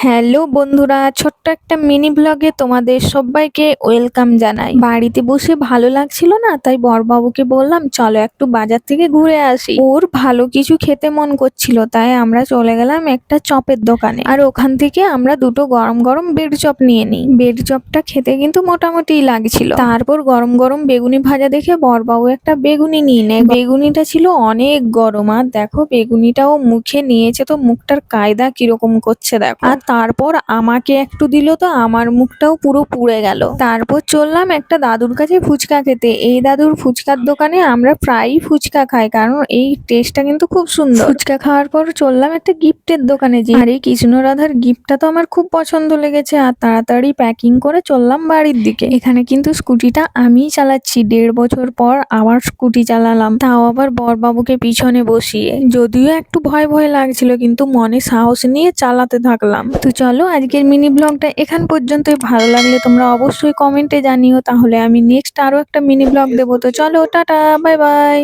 Hello বন্ধুরা, ছোট্ট একটা মিনি ব্লগে তোমাদের সবাইকে ওয়েলকাম জানাই। বাড়িতে বসে ভালো লাগছিল না, তাই বড়বাবুকে বললাম চলো একটু বাজার থেকে ঘুরে আসি। ওর ভালো কিছু খেতে মন করছিল, তাই আমরা চলে গেলাম একটা চপের দোকানে। আর ওখান থেকে আমরা দুটো গরম গরম বেড চপ নিয়ে নিই। বেড চপটা খেতে কিন্তু মোটামুটি লাগছিল। তারপর গরম গরম বেগুনি ভাজা দেখে বড়বাবু একটা বেগুনি নিয়ে নেয়। বেগুনিটা ছিল অনেক গরম, আর দেখো বেগুনিটাও মুখে নিয়েছে তো মুখটার কায়দা কিরকম করছে দেখো। আর তারপর আমাকে একটু দিল, তো আমার মুখটাও পুরো পুড়ে গেল। তারপর চললাম একটা দাদুর কাছে ফুচকা খেতে। এই দাদুর ফুচকার দোকানে আমরা প্রায়ই ফুচকা খাই, কারণ এই টেস্টটা কিন্তু খুব সুন্দর। ফুচকা খাওয়ার পর চললাম একটা গিফটের দোকানে। যে আর এই কৃষ্ণ রাধার গিফটটা তো আমার খুব পছন্দ লেগেছে, আর তাড়াতাড়ি প্যাকিং করে চললাম বাড়ির দিকে। এখানে কিন্তু স্কুটিটা আমিই চালাচ্ছি, 1.5 বছর পর আবার স্কুটি চালালাম, তাও আবার বড়বাবুকে পিছনে বসিয়ে। যদিও একটু ভয় ভয় লাগছিল, কিন্তু মনে সাহস নিয়ে চালাতে থাকলাম। তো চলো আজকের মিনি ব্লগটা এখান পর্যন্তই। ভালো লাগলে তোমরা অবশ্যই কমেন্টে জানিও, তাহলে আমি নেক্সট আরো একটা মিনি ব্লগ দেবো। তো চলো টাটা, বাই বাই।